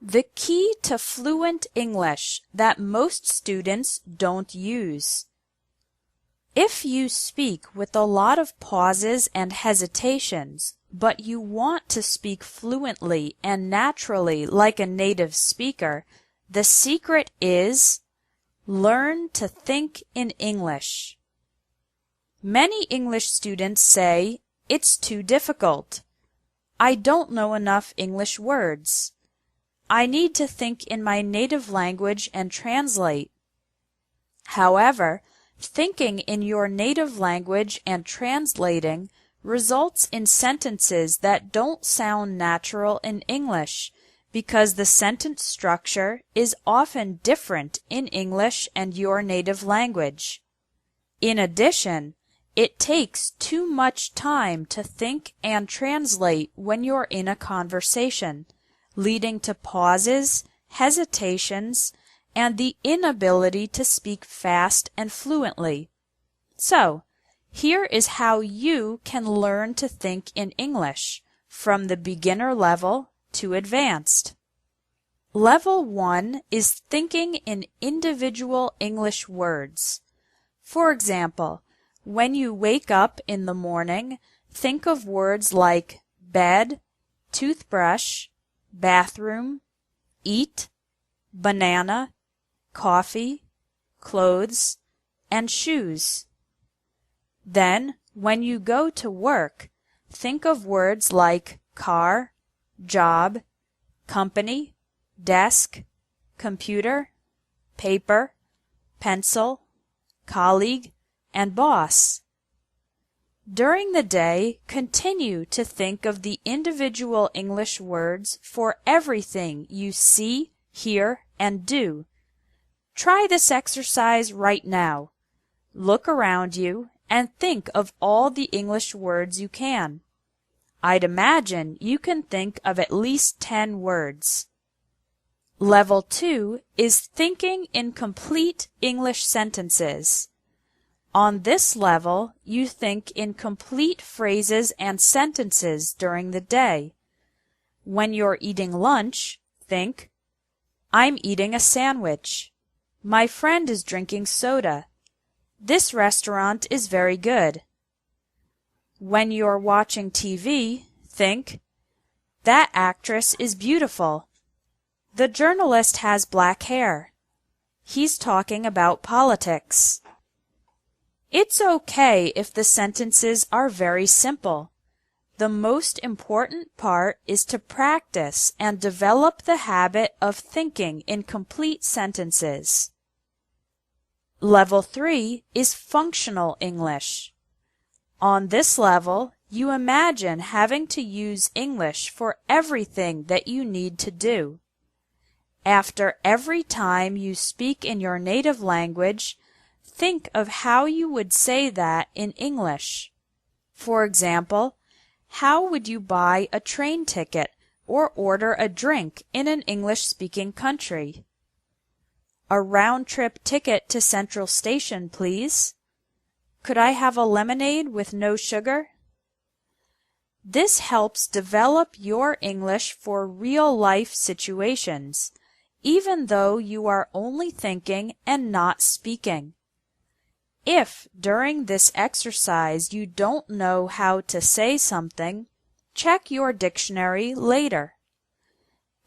The key to fluent English that most students don't use. If you speak with a lot of pauses and hesitations, but you want to speak fluently and naturally like a native speaker, the secret is learn to think in English. Many English students say, "It's too difficult. I don't know enough English words. I need to think in my native language and translate." However, thinking in your native language and translating results in sentences that don't sound natural in English because the sentence structure is often different in English and your native language. In addition, it takes too much time to think and translate when you're in a conversation, leading to pauses, hesitations, and the inability to speak fast and fluently. So, here is how you can learn to think in English from the beginner level to advanced. Level 1 is thinking in individual English words. For example, when you wake up in the morning, think of words like bed, toothbrush, bathroom, eat, banana, coffee, clothes, and shoes. Then, when you go to work, think of words like car, job, company, desk, computer, paper, pencil, colleague, and boss. During the day, continue to think of the individual English words for everything you see, hear, and do. Try this exercise right now. Look around you and think of all the English words you can. I'd imagine you can think of at least 10 words. Level 2 is thinking in complete English sentences. On this level, you think in complete phrases and sentences during the day. When you're eating lunch, think, "I'm eating a sandwich. My friend is drinking soda. This restaurant is very good." When you're watching TV, think, "That actress is beautiful. The journalist has black hair. He's talking about politics." It's okay if the sentences are very simple. The most important part is to practice and develop the habit of thinking in complete sentences. Level 3 is functional English. On this level, you imagine having to use English for everything that you need to do. After every time you speak in your native language, think of how you would say that in English. For example, how would you buy a train ticket or order a drink in an English-speaking country? "A round-trip ticket to Central Station, please. Could I have a lemonade with no sugar?" This helps develop your English for real-life situations, even though you are only thinking and not speaking. If during this exercise you don't know how to say something, check your dictionary later.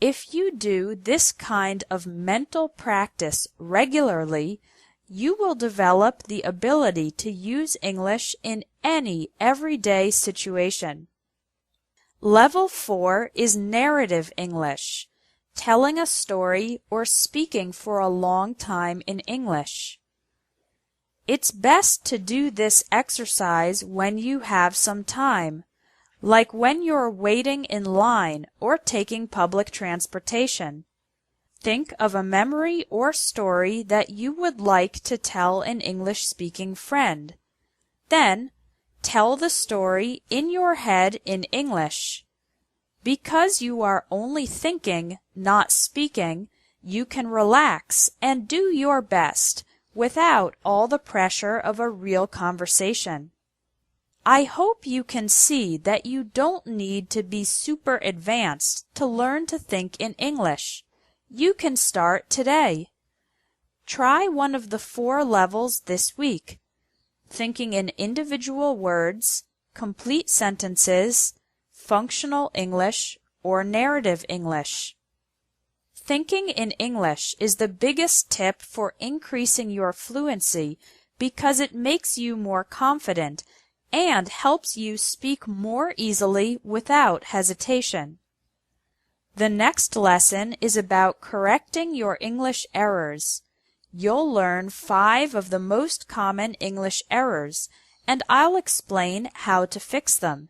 If you do this kind of mental practice regularly, you will develop the ability to use English in any everyday situation. Level 4 is narrative English, telling a story or speaking for a long time in English. It's best to do this exercise when you have some time, like when you're waiting in line or taking public transportation. Think of a memory or story that you would like to tell an English-speaking friend. Then, tell the story in your head in English. Because you are only thinking, not speaking, you can relax and do your best without all the pressure of a real conversation. I hope you can see that you don't need to be super advanced to learn to think in English. You can start today. Try one of the 4 levels this week: thinking in individual words, complete sentences, functional English, or narrative English. Thinking in English is the biggest tip for increasing your fluency because it makes you more confident and helps you speak more easily without hesitation. The next lesson is about correcting your English errors. You'll learn 5 of the most common English errors, and I'll explain how to fix them.